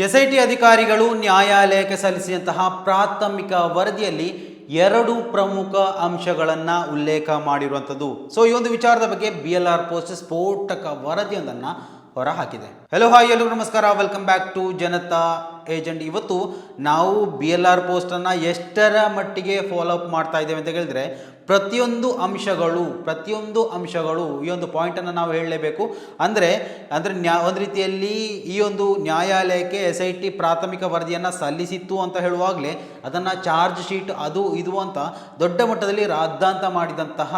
SIT ಅಧಿಕಾರಿಗಳು ನ್ಯಾಯಾಲಯಕ್ಕೆ ಸಲ್ಲಿಸಿದಂತಹ ಪ್ರಾಥಮಿಕ ವರದಿಯಲ್ಲಿ ಎರಡು ಪ್ರಮುಖ ಅಂಶಗಳನ್ನು ಉಲ್ಲೇಖ ಮಾಡಿರುವಂಥದ್ದು. ಸೊ ಈ ಒಂದು ವಿಚಾರದ ಬಗ್ಗೆ BLR ಪೋಸ್ಟ್ ಸ್ಫೋಟಕ ವರದಿಯೊಂದನ್ನು ಹೊರಹಾಕಿದೆ. ಹಲೋ ಹಾಯ್ ಎಲ್ಲರಿಗೂ ನಮಸ್ಕಾರ, welcome back to Janata agent. ಇವತ್ತು ನಾವು BLR ಪೋಸ್ಟನ್ನು ಎಷ್ಟರ ಮಟ್ಟಿಗೆ ಫಾಲೋ ಅಪ್ ಮಾಡ್ತಾ ಇದ್ದೇವೆ ಅಂತ ಹೇಳಿದ್ರೆ ಪ್ರತಿಯೊಂದು ಅಂಶಗಳು ಈ ಒಂದು ಪಾಯಿಂಟನ್ನು ನಾವು ಹೇಳಲೇಬೇಕು. ಅಂದರೆ ಒಂದು ರೀತಿಯಲ್ಲಿ ಈ ಒಂದು ನ್ಯಾಯಾಲಯಕ್ಕೆ SIT ಪ್ರಾಥಮಿಕ ವರದಿಯನ್ನು ಸಲ್ಲಿಸಿತ್ತು ಅಂತ ಹೇಳುವಾಗಲೇ ಅದನ್ನು ಚಾರ್ಜ್ ಶೀಟ್ ಅದು ಇದು ಅಂತ ದೊಡ್ಡ ಮಟ್ಟದಲ್ಲಿ ರಾದ್ದಾಂತ ಮಾಡಿದಂತಹ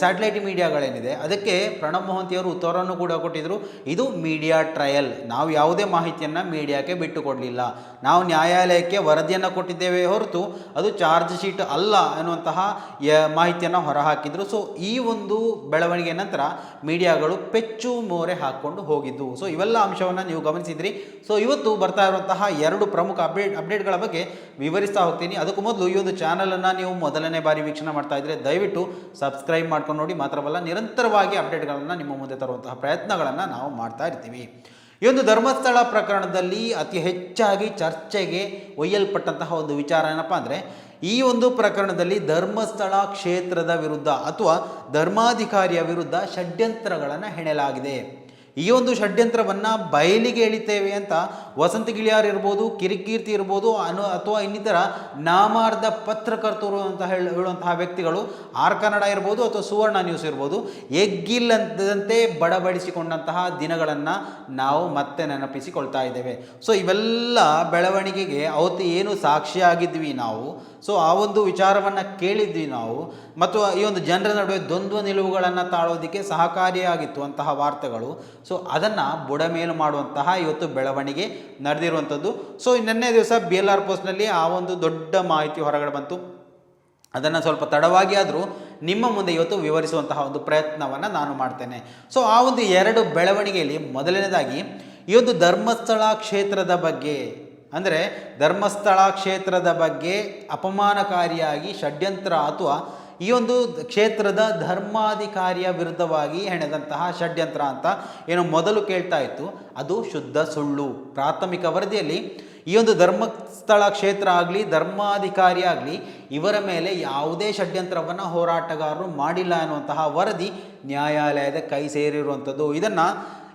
ಸ್ಯಾಟಲೈಟ್ ಮೀಡಿಯಾಗಳೇನಿದೆ ಅದಕ್ಕೆ ಪ್ರಣಬ್ ಮೊಹಂತಿಯವರು ಉತ್ತರವನ್ನು ಕೂಡ ಕೊಟ್ಟಿದ್ದರು. ಇದು ಮೀಡಿಯಾ ಟ್ರಯಲ್, ನಾವು ಯಾವುದೇ ಮಾಹಿತಿಯನ್ನು ಮೀಡಿಯಾಕ್ಕೆ ಬಿಟ್ಟು ಕೊಡಲಿಲ್ಲ, ನಾವು ನ್ಯಾಯಾಲಯಕ್ಕೆ ವರದಿಯನ್ನು ಕೊಟ್ಟಿದ್ದೇವೆ ಹೊರತು ಅದು ಚಾರ್ಜ್ ಶೀಟ್ ಅಲ್ಲ ಎನ್ನುವಂತಹ ಮಾಹಿತಿಯನ್ನು ಹೊರಹಾಕಿದರು. ಸೊ ಈ ಒಂದು ಬೆಳವಣಿಗೆ ನಂತರ ಮೀಡಿಯಾಗಳು ಪೆಚ್ಚು ಮೋರೆ ಹಾಕ್ಕೊಂಡು ಹೋಗಿದ್ದು. ಸೊ ಇವೆಲ್ಲ ಅಂಶವನ್ನು ನೀವು ಗಮನಿಸಿದ್ರಿ. ಸೊ ಇವತ್ತು ಬರ್ತಾ ಇರುವಂತಹ ಎರಡು ಪ್ರಮುಖ ಅಪ್ಡೇಟ್ಗಳ ಬಗ್ಗೆ ವಿವರಿಸ್ತಾ ಹೋಗ್ತೀನಿ. ಅದಕ್ಕೂ ಮೊದಲು ಈ ಒಂದು ಚಾನಲನ್ನು ನೀವು ಮೊದಲನೇ ಬಾರಿ ವೀಕ್ಷಣೆ ಮಾಡ್ತಾ ಇದ್ದರೆ ದಯವಿಟ್ಟು ಸಬ್ಸ್ಕ್ರೈಬ್ ಮಾಡ್ಕೊಂಡು ನೋಡಿ. ಮಾತ್ರವಲ್ಲ, ನಿರಂತರವಾಗಿ ಅಪ್ಡೇಟ್ಗಳನ್ನು ನಿಮ್ಮ ಮುಂದೆ ತರುವಂತಹ ಪ್ರಯತ್ನಗಳನ್ನು ನಾವು ಮಾಡ್ತಾ ಇರ್ತೀವಿ. ಈ ಒಂದು ಧರ್ಮಸ್ಥಳ ಪ್ರಕರಣದಲ್ಲಿ ಅತಿ ಹೆಚ್ಚಾಗಿ ಚರ್ಚೆಗೆ ಒಯ್ಯಲ್ಪಟ್ಟಂತಹ ಒಂದು ವಿಚಾರ ಏನಪ್ಪ ಅಂದರೆ, ಈ ಒಂದು ಪ್ರಕರಣದಲ್ಲಿ ಧರ್ಮಸ್ಥಳ ಕ್ಷೇತ್ರದ ವಿರುದ್ಧ ಅಥವಾ ಧರ್ಮಾಧಿಕಾರಿಯ ವಿರುದ್ಧ ಷಡ್ಯಂತ್ರಗಳನ್ನು ಹೆಣೆಯಲಾಗಿದೆ. ಈ ಒಂದು ಷಡ್ಯಂತ್ರವನ್ನು ಬಯಲಿಗೆ ಎಳಿತೇವೆ ಅಂತ ವಸಂತ ಗಿಳಿಯಾರ್ ಇರ್ಬೋದು, ಕಿರಿಕೀರ್ತಿ ಇರ್ಬೋದು, ಅಥವಾ ಇನ್ನಿತರ ನಾಮಾರ್ಧ ಪತ್ರಕರ್ತರು ಅಂತ ಹೇಳುವಂತಹ ವ್ಯಕ್ತಿಗಳು, ಆರ್ ಕನ್ನಡ ಇರ್ಬೋದು ಅಥವಾ ಸುವರ್ಣ ನ್ಯೂಸ್ ಇರ್ಬೋದು, ಎಗ್ಗಿಲ್ಲದಂತೆ ಬಡಬಡಿಸಿಕೊಂಡಂತಹ ದಿನಗಳನ್ನು ನಾವು ಮತ್ತೆ ನೆನಪಿಸಿಕೊಳ್ತಾ ಇದ್ದೇವೆ. ಸೊ ಇವೆಲ್ಲ ಬೆಳವಣಿಗೆಗೆ ಅವತ್ತು ಏನು ಸಾಕ್ಷಿಯಾಗಿದ್ವಿ ನಾವು, ಸೊ ಆ ಒಂದು ವಿಚಾರವನ್ನು ಕೇಳಿದ್ವಿ ನಾವು, ಮತ್ತು ಈ ಒಂದು ಜನರ ನಡುವೆ ದ್ವಂದ್ವ ನಿಲುವುಗಳನ್ನು ತಾಳೋದಕ್ಕೆ ಸಹಕಾರಿಯಾಗಿತ್ತು ಅಂತಹ ವಾರ್ತೆಗಳು. ಸೊ ಅದನ್ನು ಬುಡಮೇಲು ಮಾಡುವಂತಹ ಇವತ್ತು ಬೆಳವಣಿಗೆ ನಡೆದಿರುವಂಥದ್ದು. ಸೊ ನಿನ್ನೆ ದಿವಸ BLR ಪೋಸ್ಟ್ನಲ್ಲಿ ಆ ಒಂದು ದೊಡ್ಡ ಮಾಹಿತಿ ಹೊರಗಡೆ ಬಂತು. ಅದನ್ನು ಸ್ವಲ್ಪ ತಡವಾಗಿ ಆದರೂ ನಿಮ್ಮ ಮುಂದೆ ಇವತ್ತು ವಿವರಿಸುವಂತಹ ಒಂದು ಪ್ರಯತ್ನವನ್ನು ನಾನು ಮಾಡ್ತೇನೆ. ಸೊ ಆ ಒಂದು ಎರಡು ಬೆಳವಣಿಗೆಯಲ್ಲಿ ಮೊದಲನೇದಾಗಿ ಈ ಒಂದು ಧರ್ಮಸ್ಥಳ ಕ್ಷೇತ್ರದ ಬಗ್ಗೆ, ಅಂದರೆ ಧರ್ಮಸ್ಥಳ ಕ್ಷೇತ್ರದ ಬಗ್ಗೆ ಅಪಮಾನಕಾರಿಯಾಗಿ ಷಡ್ಯಂತ್ರ ಅಥವಾ ಈ ಒಂದು ಕ್ಷೇತ್ರದ ಧರ್ಮಾಧಿಕಾರಿಯ ವಿರುದ್ಧವಾಗಿ ಹೆಣೆದಂತಹ ಷಡ್ಯಂತ್ರ ಅಂತ ಏನು ಮೊದಲು ಕೇಳ್ತಾ ಇತ್ತು, ಅದು ಶುದ್ಧ ಸುಳ್ಳು. ಪ್ರಾಥಮಿಕ ವರದಿಯಲ್ಲಿ ಈ ಒಂದು ಧರ್ಮಸ್ಥಳ ಕ್ಷೇತ್ರ ಆಗಲಿ ಧರ್ಮಾಧಿಕಾರಿ ಆಗಲಿ ಇವರ ಮೇಲೆ ಯಾವುದೇ ಷಡ್ಯಂತ್ರವನ್ನು ಹೋರಾಟಗಾರರು ಮಾಡಿಲ್ಲ ಎನ್ನುವಂತಹ ವರದಿ ನ್ಯಾಯಾಲಯದ ಕೈ ಸೇರಿರುವಂಥದ್ದು. ಇದನ್ನು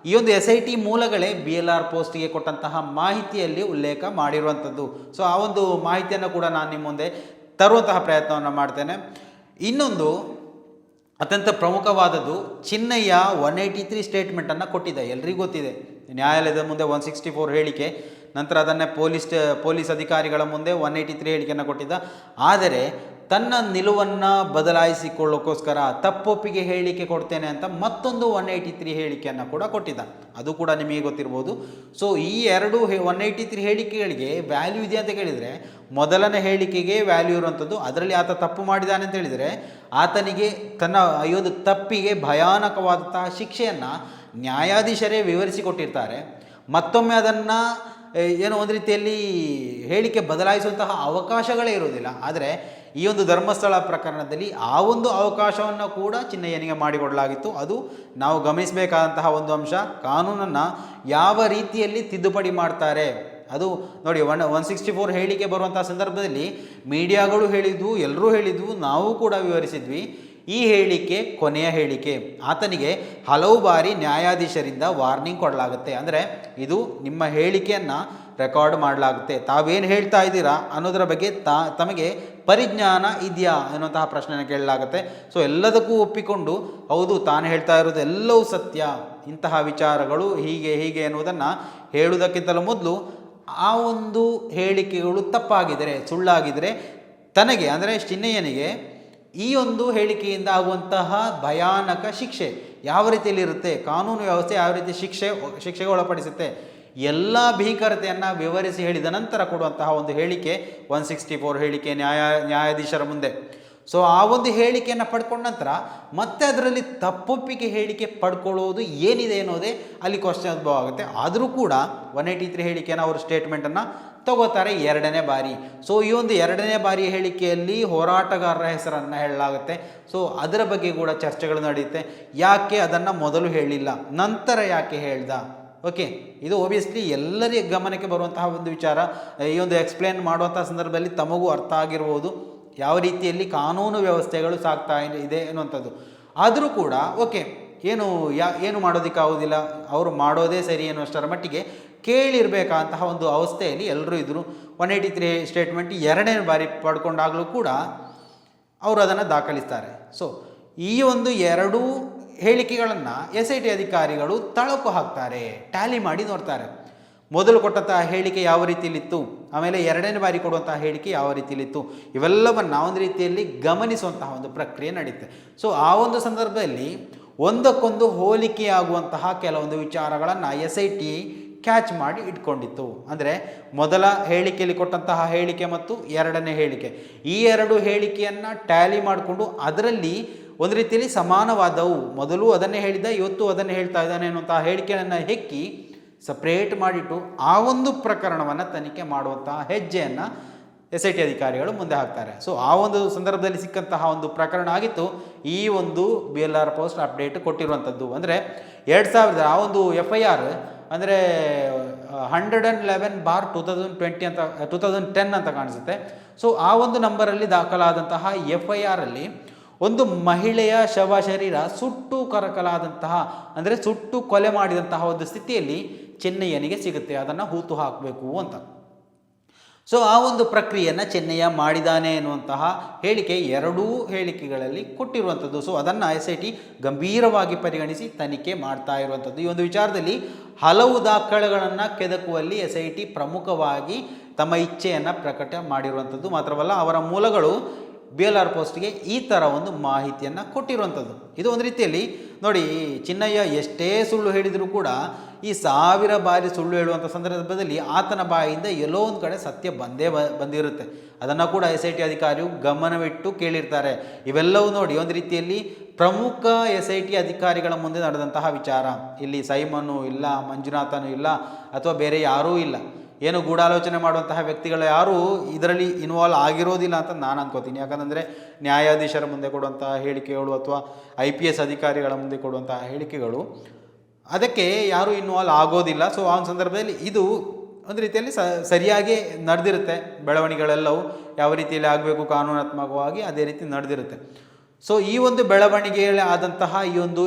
ಈ ಒಂದು SIT ಮೂಲಗಳೇ BLR ಪೋಸ್ಟ್ಗೆ ಕೊಟ್ಟಂತಹ ಮಾಹಿತಿಯಲ್ಲಿ ಉಲ್ಲೇಖ ಮಾಡಿರುವಂಥದ್ದು. ಸೊ ಆ ಒಂದು ಮಾಹಿತಿಯನ್ನು ಕೂಡ ನಾನು ನಿಮ್ಮ ಮುಂದೆ ತರುವಂತಹ ಪ್ರಯತ್ನವನ್ನು ಮಾಡ್ತೇನೆ. ಇನ್ನೊಂದು ಅತ್ಯಂತ ಪ್ರಮುಖವಾದದ್ದು, ಚಿನ್ನಯ್ಯ 183 ಸ್ಟೇಟ್ಮೆಂಟನ್ನು ಕೊಟ್ಟಿದ್ದ, ಎಲ್ರಿಗೂ ಗೊತ್ತಿದೆ. ನ್ಯಾಯಾಲಯದ ಮುಂದೆ 164 ಹೇಳಿಕೆ, ನಂತರ ಅದನ್ನೇ ಪೊಲೀಸ್ ಅಧಿಕಾರಿಗಳ ಮುಂದೆ 183 ಹೇಳಿಕೆಯನ್ನು ಕೊಟ್ಟಿದ್ದ. ಆದರೆ ತನ್ನ ನಿಲುವನ್ನು ಬದಲಾಯಿಸಿಕೊಳ್ಳೋಕ್ಕೋಸ್ಕರ ತಪ್ಪೊಪ್ಪಿಗೆ ಹೇಳಿಕೆ ಕೊಡ್ತೇನೆ ಅಂತ ಮತ್ತೊಂದು 183 ಹೇಳಿಕೆಯನ್ನು ಕೂಡ ಕೊಟ್ಟಿದ್ದ. ಅದು ಕೂಡ ನಿಮಗೆ ಗೊತ್ತಿರ್ಬೋದು. ಸೊ ಈ ಎರಡು 183 ಹೇಳಿಕೆಗಳಿಗೆ ವ್ಯಾಲ್ಯೂ ಇದೆ ಅಂತ ಕೇಳಿದರೆ, ಮೊದಲನೇ ಹೇಳಿಕೆಗೆ ವ್ಯಾಲ್ಯೂ ಇರುವಂಥದ್ದು, ಅದರಲ್ಲಿ ಆತ ತಪ್ಪು ಮಾಡಿದ್ದಾನೆ ಅಂತ ಹೇಳಿದರೆ ಆತನಿಗೆ ತನ್ನ ಈ ಒಂದು ತಪ್ಪಿಗೆ ಭಯಾನಕವಾದಂತಹ ಶಿಕ್ಷೆಯನ್ನು ನ್ಯಾಯಾಧೀಶರೇ ವಿವರಿಸಿಕೊಟ್ಟಿರ್ತಾರೆ. ಮತ್ತೊಮ್ಮೆ ಅದನ್ನು ಏನೋ ಒಂದು ರೀತಿಯಲ್ಲಿ ಹೇಳಿಕೆ ಬದಲಾಯಿಸುವಂತಹ ಅವಕಾಶಗಳೇ ಇರುವುದಿಲ್ಲ. ಆದರೆ ಈ ಒಂದು ಧರ್ಮಸ್ಥಳ ಪ್ರಕರಣದಲ್ಲಿ ಆ ಒಂದು ಅವಕಾಶವನ್ನು ಕೂಡ ಚಿನ್ನಯ್ಯನಿಗೆ ಮಾಡಿಕೊಡಲಾಗಿತ್ತು. ಅದು ನಾವು ಗಮನಿಸಬೇಕಾದಂತಹ ಒಂದು ಅಂಶ. ಕಾನೂನನ್ನು ಯಾವ ರೀತಿಯಲ್ಲಿ ತಿದ್ದುಪಡಿ ಮಾಡ್ತಾರೆ ಅದು ನೋಡಿ. 164 ಹೇಳಿಕೆ ಬರುವಂತಹ ಸಂದರ್ಭದಲ್ಲಿ ಮೀಡಿಯಾಗಳು ಹೇಳಿದ್ವು, ಎಲ್ಲರೂ ಹೇಳಿದ್ವು, ನಾವು ಕೂಡ ವಿವರಿಸಿದ್ವಿ. ಈ ಹೇಳಿಕೆ ಕೊನೆಯ ಹೇಳಿಕೆ. ಆತನಿಗೆ ಹಲವು ಬಾರಿ ನ್ಯಾಯಾಧೀಶರಿಂದ ವಾರ್ನಿಂಗ್ ಕೊಡಲಾಗುತ್ತೆ. ಅಂದರೆ ಇದು ನಿಮ್ಮ ಹೇಳಿಕೆಯನ್ನು ರೆಕಾರ್ಡ್ ಮಾಡಲಾಗುತ್ತೆ, ತಾವೇನು ಹೇಳ್ತಾ ಇದ್ದೀರಾ ಅನ್ನೋದರ ಬಗ್ಗೆ ತಮಗೆ ಪರಿಜ್ಞಾನ ಇದೆಯಾ ಅನ್ನುವಂತಹ ಪ್ರಶ್ನೆಯನ್ನು ಕೇಳಲಾಗುತ್ತೆ. ಸೊ ಎಲ್ಲದಕ್ಕೂ ಒಪ್ಪಿಕೊಂಡು ಹೌದು ತಾನು ಹೇಳ್ತಾ ಇರೋದು ಎಲ್ಲವೂ ಸತ್ಯ, ಇಂತಹ ವಿಚಾರಗಳು ಹೀಗೆ ಎನ್ನುವುದನ್ನು ಹೇಳುವುದಕ್ಕಿಂತಲೂ ಮೊದಲು ಆ ಒಂದು ಹೇಳಿಕೆಗಳು ತಪ್ಪಾಗಿದ್ದರೆ, ಸುಳ್ಳಾಗಿದ್ದರೆ ತನಗೆ ಅಂದರೆ ಚಿನ್ನಯ್ಯನಿಗೆ ಈ ಒಂದು ಹೇಳಿಕೆಯಿಂದ ಆಗುವಂತಹ ಭಯಾನಕ ಶಿಕ್ಷೆ ಯಾವ ರೀತಿಯಲ್ಲಿ ಇರುತ್ತೆ, ಕಾನೂನು ವ್ಯವಸ್ಥೆ ಯಾವ ರೀತಿ ಶಿಕ್ಷೆಗೆ ಒಳಪಡಿಸುತ್ತೆ, ಎಲ್ಲ ಭೀಕರತೆಯನ್ನು ವಿವರಿಸಿ ಹೇಳಿದ ನಂತರ ಕೊಡುವಂತಹ ಒಂದು ಹೇಳಿಕೆ 164 ಹೇಳಿಕೆ ನ್ಯಾಯಾಧೀಶರ ಮುಂದೆ. ಸೊ ಆ ಒಂದು ಹೇಳಿಕೆಯನ್ನು ಪಡ್ಕೊಂಡ ನಂತರ ಮತ್ತೆ ಅದರಲ್ಲಿ ತಪ್ಪೊಪ್ಪಿಗೆ ಹೇಳಿಕೆ ಪಡ್ಕೊಳ್ಳೋದು ಏನಿದೆ ಅನ್ನೋದೇ ಅಲ್ಲಿ ಕ್ವಶನ್ ಉದ್ಭವ ಆಗುತ್ತೆ. ಆದರೂ ಕೂಡ 183 ಹೇಳಿಕೆಯನ್ನು ಅವರು ಸ್ಟೇಟ್ಮೆಂಟನ್ನು ತಗೋತಾರೆ ಎರಡನೇ ಬಾರಿ. ಸೊ ಈ ಒಂದು ಎರಡನೇ ಬಾರಿ ಹೇಳಿಕೆಯಲ್ಲಿ ಹೋರಾಟಗಾರರ ಹೆಸರನ್ನು ಹೇಳಲಾಗುತ್ತೆ. ಸೊ ಅದರ ಬಗ್ಗೆ ಕೂಡ ಚರ್ಚೆಗಳು ನಡೆಯುತ್ತೆ. ಯಾಕೆ ಅದನ್ನು ಮೊದಲು ಹೇಳಿಲ್ಲ, ನಂತರ ಯಾಕೆ ಹೇಳ್ದ, ಓಕೆ, ಇದು ಒಬಿಯಸ್ಲಿ ಎಲ್ಲರಿಗೂ ಗಮನಕ್ಕೆ ಬರುವಂತಹ ಒಂದು ವಿಚಾರ. ಈ ಒಂದು ಎಕ್ಸ್ಪ್ಲೇನ್ ಮಾಡುವಂತಹ ಸಂದರ್ಭದಲ್ಲಿ ತಮಗೂ ಅರ್ಥ ಆಗಿರ್ಬೋದು ಯಾವ ರೀತಿಯಲ್ಲಿ ಕಾನೂನು ವ್ಯವಸ್ಥೆಗಳು ಸಾಗ್ತಾ ಇದೆ ಅನ್ನುವಂಥದ್ದು. ಆದರೂ ಕೂಡ ಓಕೆ, ಏನು ಮಾಡೋದಕ್ಕಾಗೋದಿಲ್ಲ, ಅವರು ಮಾಡೋದೇ ಸರಿ ಅನ್ನುವಷ್ಟರ ಮಟ್ಟಿಗೆ ಕೇಳಿರಬೇಕಾದಂತಹ ಒಂದು ಅವಸ್ಥೆಯಲ್ಲಿ ಎಲ್ಲರೂ ಇದ್ದರು. 183 ಸ್ಟೇಟ್ಮೆಂಟ್ 2ನೇ ಬಾರಿ ಪಡ್ಕೊಂಡಾಗಲೂ ಕೂಡ ಅವರು ಅದನ್ನು ದಾಖಲಿಸ್ತಾರೆ. ಸೊ ಈ ಒಂದು ಎರಡೂ ಹೇಳಿಕೆಗಳನ್ನು SIT ಅಧಿಕಾರಿಗಳು ತಳಕು ಹಾಕ್ತಾರೆ, ಟ್ಯಾಲಿ ಮಾಡಿ ನೋಡ್ತಾರೆ. ಮೊದಲು ಕೊಟ್ಟಂತಹ ಹೇಳಿಕೆ ಯಾವ ರೀತಿಯಲ್ಲಿತ್ತು, ಆಮೇಲೆ 2ನೇ ಬಾರಿ ಕೊಡುವಂತಹ ಹೇಳಿಕೆ ಯಾವ ರೀತಿಯಲ್ಲಿತ್ತು, ಇವೆಲ್ಲವನ್ನು ಒಂದು ರೀತಿಯಲ್ಲಿ ಗಮನಿಸುವಂತಹ ಒಂದು ಪ್ರಕ್ರಿಯೆ ನಡೆಯುತ್ತೆ. ಸೊ ಆ ಒಂದು ಸಂದರ್ಭದಲ್ಲಿ ಒಂದಕ್ಕೊಂದು ಹೋಲಿಕೆಯಾಗುವಂತಹ ಕೆಲವೊಂದು ವಿಚಾರಗಳನ್ನು SIT ಕ್ಯಾಚ್ ಮಾಡಿ ಇಟ್ಕೊಂಡಿತ್ತು. ಅಂದರೆ ಮೊದಲ ಹೇಳಿಕೆಯಲ್ಲಿ ಕೊಟ್ಟಂತಹ ಹೇಳಿಕೆ ಮತ್ತು 2ನೇ ಹೇಳಿಕೆ, ಈ ಎರಡು ಹೇಳಿಕೆಯನ್ನು ಟ್ಯಾಲಿ ಮಾಡಿಕೊಂಡು ಅದರಲ್ಲಿ ಒಂದು ರೀತಿಯಲ್ಲಿ ಸಮಾನವಾದವು, ಮೊದಲು ಅದನ್ನೇ ಹೇಳಿದ ಇವತ್ತು ಅದನ್ನೇ ಹೇಳ್ತಾ ಇದ್ದಾನೆ ಅನ್ನುವಂತಹ ಹೇಳಿಕೆಯನ್ನು ಹೆಕ್ಕಿ ಸಪ್ರೇಟ್ ಮಾಡಿಟ್ಟು ಆ ಒಂದು ಪ್ರಕರಣವನ್ನು ತನಿಖೆ ಮಾಡುವಂತಹ ಹೆಜ್ಜೆಯನ್ನು SIT ಅಧಿಕಾರಿಗಳು ಮುಂದೆ ಹಾಕ್ತಾರೆ. ಸೊ ಆ ಒಂದು ಸಂದರ್ಭದಲ್ಲಿ ಸಿಕ್ಕಂತಹ ಒಂದು ಪ್ರಕರಣ ಆಗಿತ್ತು ಈ ಒಂದು BLR ಪೋಸ್ಟ್ ಅಪ್ಡೇಟ್ ಕೊಟ್ಟಿರುವಂಥದ್ದು. ಅಂದರೆ 2000 ಆ ಒಂದು FIR ಅಂದರೆ 111/2020 ಅಂತ 2010 ಅಂತ ಕಾಣಿಸುತ್ತೆ. ಸೊ ಆ ಒಂದು ನಂಬರಲ್ಲಿ ದಾಖಲಾದಂತಹ FIR ಅಲ್ಲಿ ಒಂದು ಮಹಿಳೆಯ ಶವ ಶರೀರ ಸುಟ್ಟು ಕರಕಲಾದಂತಹ, ಅಂದರೆ ಸುಟ್ಟು ಕೊಲೆ ಮಾಡಿದಂತಹ ಒಂದು ಸ್ಥಿತಿಯಲ್ಲಿ ಚೆನ್ನಯ್ಯನಿಗೆ ಸಿಗುತ್ತೆ, ಅದನ್ನು ಹೂತು ಹಾಕಬೇಕು ಅಂತ. ಸೊ ಆ ಒಂದು ಪ್ರಕ್ರಿಯೆಯನ್ನು ಚೆನ್ನಯ್ಯ ಮಾಡಿದ್ದಾನೆ ಎನ್ನುವಂತಹ ಹೇಳಿಕೆ ಎರಡೂ ಹೇಳಿಕೆಗಳಲ್ಲಿ ಕೊಟ್ಟಿರುವಂಥದ್ದು. ಸೊ ಅದನ್ನು SIT ಗಂಭೀರವಾಗಿ ಪರಿಗಣಿಸಿ ತನಿಖೆ ಮಾಡ್ತಾ ಇರುವಂಥದ್ದು. ಈ ಒಂದು ವಿಚಾರದಲ್ಲಿ ಹಲವು ದಾಖಲೆಗಳನ್ನು ಕೆದಕುವಲ್ಲಿ SIT ಪ್ರಮುಖವಾಗಿ ತಮ್ಮ ಇಚ್ಛೆಯನ್ನು ಪ್ರಕಟ ಮಾಡಿರುವಂಥದ್ದು. ಮಾತ್ರವಲ್ಲ, ಅವರ ಮೂಲಗಳು BLR ಪೋಸ್ಟ್ಗೆ ಈ ಥರ ಒಂದು ಮಾಹಿತಿಯನ್ನು ಕೊಟ್ಟಿರುವಂಥದ್ದು. ಇದು ಒಂದು ರೀತಿಯಲ್ಲಿ ನೋಡಿ, ಚಿನ್ನಯ್ಯ ಎಷ್ಟೇ ಸುಳ್ಳು ಹೇಳಿದರೂ ಕೂಡ ಈ 1000 ಬಾರಿ ಸುಳ್ಳು ಹೇಳುವಂಥ ಸಂದರ್ಭದಲ್ಲಿ ಆತನ ಬಾಯಿಂದ ಎಲ್ಲೋ ಒಂದು ಕಡೆ ಸತ್ಯ ಬಂದಿರುತ್ತೆ. ಅದನ್ನು ಕೂಡ SIT ಅಧಿಕಾರಿಯು ಗಮನವಿಟ್ಟು ಕೇಳಿರ್ತಾರೆ. ಇವೆಲ್ಲವೂ ನೋಡಿ ಒಂದು ರೀತಿಯಲ್ಲಿ ಪ್ರಮುಖ SIT ಅಧಿಕಾರಿಗಳ ಮುಂದೆ ನಡೆದಂತಹ ವಿಚಾರ. ಇಲ್ಲಿ ಸೈಮನು ಇಲ್ಲ, ಮಂಜುನಾಥನು ಇಲ್ಲ, ಅಥವಾ ಬೇರೆ ಯಾರೂ ಇಲ್ಲ, ಏನು ಗೂಢಾಲೋಚನೆ ಮಾಡುವಂತಹ ವ್ಯಕ್ತಿಗಳು ಯಾರೂ ಇದರಲ್ಲಿ ಇನ್ವಾಲ್ವ್ ಆಗಿರೋದಿಲ್ಲ ಅಂತ ನಾನು ಅನ್ಕೋತೀನಿ. ಯಾಕಂದರೆ ನ್ಯಾಯಾಧೀಶರ ಮುಂದೆ ಕೊಡುವಂತಹ ಹೇಳಿಕೆಗಳು ಅಥವಾ IPS ಅಧಿಕಾರಿಗಳ ಮುಂದೆ ಕೊಡುವಂತಹ ಹೇಳಿಕೆಗಳು ಅದಕ್ಕೆ ಯಾರೂ ಇನ್ವಾಲ್ವ್ ಆಗೋದಿಲ್ಲ. ಸೊ ಆ ಒಂದು ಸಂದರ್ಭದಲ್ಲಿ ಇದು ಒಂದು ರೀತಿಯಲ್ಲಿ ಸರಿಯಾಗಿ ನಡೆದಿರುತ್ತೆ. ಬೆಳವಣಿಗೆಗಳೆಲ್ಲವೂ ಯಾವ ರೀತಿಯಲ್ಲಿ ಆಗಬೇಕು ಕಾನೂನಾತ್ಮಕವಾಗಿ ಅದೇ ರೀತಿ ನಡೆದಿರುತ್ತೆ. ಸೊ ಈ ಒಂದು ಬೆಳವಣಿಗೆಯಲ್ಲಿ ಆದಂತಹ ಈ ಒಂದು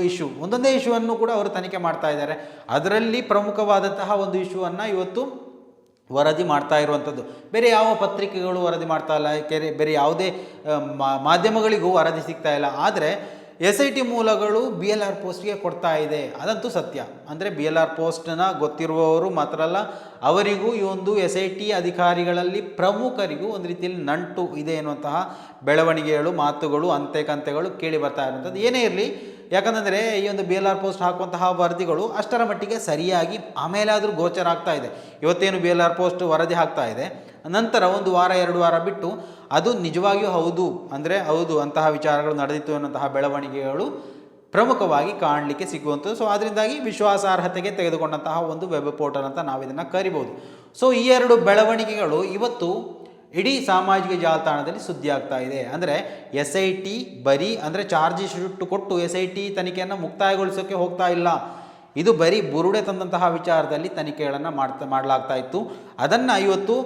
ಒಂದೊಂದೇ ಇಶ್ಯೂವನ್ನು ಕೂಡ ಅವರು ತನಿಖೆ ಮಾಡ್ತಾ ಇದ್ದಾರೆ. ಅದರಲ್ಲಿ ಪ್ರಮುಖವಾದಂತಹ ಒಂದು ಇಶ್ಯೂವನ್ನು ಇವತ್ತು ವರದಿ ಮಾಡ್ತಾ ಇರುವಂಥದ್ದು. ಬೇರೆ ಯಾವ ಪತ್ರಿಕೆಗಳು ವರದಿ ಮಾಡ್ತಾ ಇಲ್ಲ, ಬೇರೆ ಯಾವುದೇ ಮಾಧ್ಯಮಗಳಿಗೂ ವರದಿ ಸಿಗ್ತಾ ಇಲ್ಲ. ಆದರೆ SIT ಮೂಲಗಳು BLR ಪೋಸ್ಟ್ಗೆ ಕೊಡ್ತಾ ಇದೆ, ಅದಂತೂ ಸತ್ಯ. ಅಂದರೆ BLR ಪೋಸ್ಟನ್ನ ಗೊತ್ತಿರುವವರು ಮಾತ್ರ ಅಲ್ಲ, ಅವರಿಗೂ ಈ ಒಂದು SIT ಅಧಿಕಾರಿಗಳಲ್ಲಿ ಪ್ರಮುಖರಿಗೂ ಒಂದು ರೀತಿಯಲ್ಲಿ ನಂಟು ಇದೆ ಎನ್ನುವಂತಹ ಬೆಳವಣಿಗೆಗಳು, ಮಾತುಗಳು, ಅಂತೆಕಂತೆಗಳು ಕೇಳಿ ಬರ್ತಾ ಇರುವಂಥದ್ದು. ಏನೇ ಇರಲಿ, ಯಾಕಂದರೆ ಈ ಒಂದು BLR ಪೋಸ್ಟ್ ಹಾಕುವಂತಹ ವರದಿಗಳು ಅಷ್ಟರ ಮಟ್ಟಿಗೆ ಸರಿಯಾಗಿ ಆಮೇಲಾದರೂ ಗೋಚರ ಆಗ್ತಾ ಇದೆ. ಇವತ್ತೇನು BLR ಪೋಸ್ಟ್ ವರದಿ ಹಾಕ್ತಾ ಇದೆ, ನಂತರ 1 ವಾರ 2 ವಾರ ಬಿಟ್ಟು ಅದು ನಿಜವಾಗಿಯೂ ಹೌದು ಅಂತಹ ವಿಚಾರಗಳು ನಡೆದಿತ್ತು ಅನ್ನುವಂತಹ ಬೆಳವಣಿಗೆಗಳು ಪ್ರಮುಖವಾಗಿ ಕಾಣಲಿಕ್ಕೆ ಸಿಗುವಂಥದ್ದು. ಸೊ ಅದರಿಂದಾಗಿ ವಿಶ್ವಾಸಾರ್ಹತೆಗೆ ತೆಗೆದುಕೊಂಡಂತಹ ಒಂದು ವೆಬ್ ಪೋರ್ಟಲ್ ಅಂತ ನಾವು ಇದನ್ನು ಕರಿಬೋದು. ಸೊ ಈ ಎರಡು ಬೆಳವಣಿಗೆಗಳು ಇವತ್ತು ಇಡೀ ಸಾಮಾಜಿಕ ಜಾಲತಾಣದಲ್ಲಿ ಸುದ್ದಿ ಆಗ್ತಾ ಇದೆ. ಅಂದರೆ SIT ಬರೀ ಅಂದರೆ ಚಾರ್ಜ್ ಶೀಟ್ ಕೊಟ್ಟು SIT ತನಿಖೆಯನ್ನು ಮುಕ್ತಾಯಗೊಳಿಸೋಕ್ಕೆ ಹೋಗ್ತಾ ಇಲ್ಲ. ಇದು ಬರೀ ಬುರುಡೆ ತಂದಂತಹ ವಿಚಾರದಲ್ಲಿ ತನಿಖೆಗಳನ್ನು ಮಾಡಲಾಗ್ತಾ ಇತ್ತು. ಅದನ್ನು ಇವತ್ತು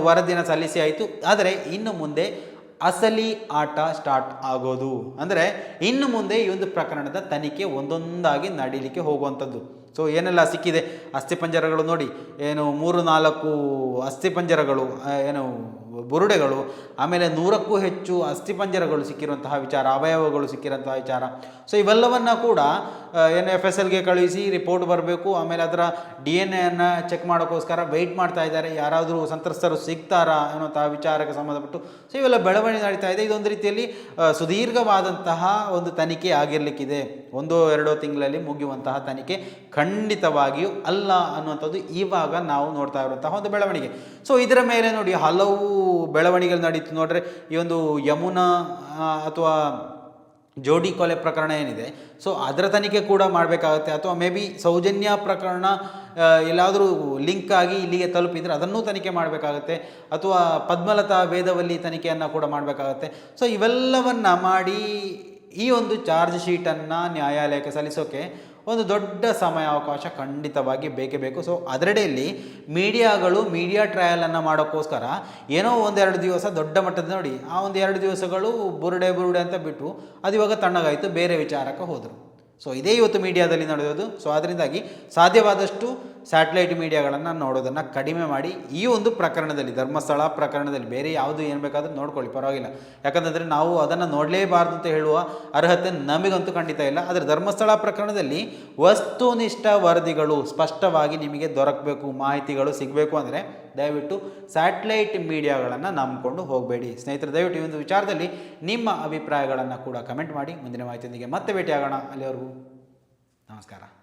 ವರದಿಯನ್ನು ಸಲ್ಲಿಸಿ ಆಯಿತು. ಆದರೆ ಇನ್ನು ಮುಂದೆ ಅಸಲಿ ಆಟ ಸ್ಟಾರ್ಟ್ ಆಗೋದು. ಅಂದರೆ ಇನ್ನು ಮುಂದೆ ಈ ಒಂದು ಪ್ರಕರಣದ ತನಿಖೆ ಒಂದೊಂದಾಗಿ ನಡೀಲಿಕ್ಕೆ ಹೋಗುವಂಥದ್ದು. ಸೊ ಏನೆಲ್ಲ ಸಿಕ್ಕಿದೆ, ಅಸ್ಥಿಪಂಜರಗಳು ನೋಡಿ, 3-4 ಅಸ್ಥಿಪಂಜರಗಳು, ಬುರುಡೆಗಳು, ಆಮೇಲೆ 100ಕ್ಕೂ ಹೆಚ್ಚು ಅಸ್ಥಿಪಂಜರಗಳು ಸಿಕ್ಕಿರುವಂತಹ ವಿಚಾರ, ಅವಯವಗಳು ಸಿಕ್ಕಿರುವಂತಹ ವಿಚಾರ. ಸೊ ಇವೆಲ್ಲವನ್ನು ಕೂಡ FSLಗೆ ಕಳುಹಿಸಿ ರಿಪೋರ್ಟ್ ಬರಬೇಕು. ಆಮೇಲೆ ಅದರ DNA ಚೆಕ್ ಮಾಡೋಕ್ಕೋಸ್ಕರ ವೆಯ್ಟ್ ಮಾಡ್ತಾ ಇದ್ದಾರೆ, ಯಾರಾದರೂ ಸಂತ್ರಸ್ತರು ಸಿಗ್ತಾರಾ ಅನ್ನುವಂತಹ ವಿಚಾರಕ್ಕೆ ಸಂಬಂಧಪಟ್ಟು. ಸೊ ಇವೆಲ್ಲ ಬೆಳವಣಿಗೆ ನಡೀತಾ ಇದೆ. ಇದೊಂದು ರೀತಿಯಲ್ಲಿ ಸುದೀರ್ಘವಾದಂತಹ ಒಂದು ತನಿಖೆ ಆಗಿರಲಿಕ್ಕಿದೆ. 1-2 ತಿಂಗಳಲ್ಲಿ ಮುಗಿಯುವಂತಹ ತನಿಖೆ ಖಂಡಿತವಾಗಿಯೂ ಅಲ್ಲ ಅನ್ನುವಂಥದ್ದು ಇವಾಗ ನಾವು ನೋಡ್ತಾ ಇರುವಂತಹ ಒಂದು ಬೆಳವಣಿಗೆ. ಸೊ ಇದರ ಮೇಲೆ ನೋಡಿ ಹಲವು ಬೆಳವಣಿಗೆಗಳು ನಡೀತು. ನೋಡ್ರೆ ಈ ಒಂದು ಯಮುನಾ ಅಥವಾ ಜೋಡಿ ಕೊಲೆ ಪ್ರಕರಣ ಏನಿದೆ, ಸೊ ಅದರ ತನಿಖೆ ಕೂಡ ಮಾಡಬೇಕಾಗುತ್ತೆ. ಅಥವಾ ಮೇ ಬಿ ಸೌಜನ್ಯ ಪ್ರಕರಣ ಎಲ್ಲಾದರೂ ಲಿಂಕ್ ಆಗಿ ಇಲ್ಲಿಗೆ ತಲುಪಿದರೆ ಅದನ್ನೂ ತನಿಖೆ ಮಾಡಬೇಕಾಗುತ್ತೆ. ಅಥವಾ ಪದ್ಮಲತಾ ವೇದವಲ್ಲಿ ತನಿಖೆಯನ್ನು ಕೂಡ ಮಾಡಬೇಕಾಗತ್ತೆ. ಸೊ ಇವೆಲ್ಲವನ್ನು ಮಾಡಿ ಈ ಒಂದು ಚಾರ್ಜ್ ಶೀಟನ್ನು ನ್ಯಾಯಾಲಯಕ್ಕೆ ಸಲ್ಲಿಸೋಕೆ ಒಂದು ದೊಡ್ಡ ಸಮಯಾವಕಾಶ ಖಂಡಿತವಾಗಿ ಬೇಕೇ ಬೇಕು. ಸೊ ಅದರಡೆಯಲ್ಲಿ ಮೀಡಿಯಾಗಳು ಮೀಡಿಯಾ ಟ್ರಯಲನ್ನು ಮಾಡೋಕ್ಕೋಸ್ಕರ ಏನೋ ಒಂದೆರಡು ದಿವಸ ದೊಡ್ಡ ಮಟ್ಟದ ನೋಡಿ, ಆ ಒಂದು 2 ದಿವಸಗಳು ಬುರುಡೆ ಅಂತ ಬಿಟ್ಟು ಅದು ಇವಾಗ ತಣ್ಣಗಾಯಿತು, ಬೇರೆ ವಿಚಾರಕ್ಕೆ ಹೋದರು. ಸೊ ಇದೇ ಇವತ್ತು ಮೀಡಿಯಾದಲ್ಲಿ ನಡೆಯೋದು. ಸೊ ಅದರಿಂದಾಗಿ ಸಾಧ್ಯವಾದಷ್ಟು ಸ್ಯಾಟಲೈಟ್ ಮೀಡಿಯಾಗಳನ್ನು ನೋಡೋದನ್ನು ಕಡಿಮೆ ಮಾಡಿ. ಈ ಒಂದು ಪ್ರಕರಣದಲ್ಲಿ, ಧರ್ಮಸ್ಥಳ ಪ್ರಕರಣದಲ್ಲಿ, ಬೇರೆ ಯಾವುದು ಏನು ಬೇಕಾದರೂ ನೋಡ್ಕೊಳ್ಳಿ, ಪರವಾಗಿಲ್ಲ. ಯಾಕಂತಂದರೆ ನಾವು ಅದನ್ನು ನೋಡಲೇಬಾರ್ದು ಅಂತ ಹೇಳುವ ಅರ್ಹತೆ ನಮಗಂತೂ ಖಂಡಿತ ಇಲ್ಲ. ಆದರೆ ಧರ್ಮಸ್ಥಳ ಪ್ರಕರಣದಲ್ಲಿ ವಸ್ತುನಿಷ್ಠ ವರದಿಗಳು ಸ್ಪಷ್ಟವಾಗಿ ನಿಮಗೆ ದೊರಕಬೇಕು, ಮಾಹಿತಿಗಳು ಸಿಗಬೇಕು ಅಂದರೆ ದಯವಿಟ್ಟು ಸ್ಯಾಟಲೈಟ್ ಮೀಡಿಯಾಗಳನ್ನು ನಂಬಿಕೊಂಡು ಹೋಗಬೇಡಿ. ಸ್ನೇಹಿತರೆ, ದಯವಿಟ್ಟು ಈ ಒಂದು ವಿಚಾರದಲ್ಲಿ ನಿಮ್ಮ ಅಭಿಪ್ರಾಯಗಳನ್ನು ಕೂಡ ಕಮೆಂಟ್ ಮಾಡಿ. ಮುಂದಿನ ಮಾಹಿತಿಯೊಂದಿಗೆ ಮತ್ತೆ ಭೇಟಿಯಾಗೋಣ. ಅಲ್ಲಿವರೆಗೂ ನಮಸ್ಕಾರ.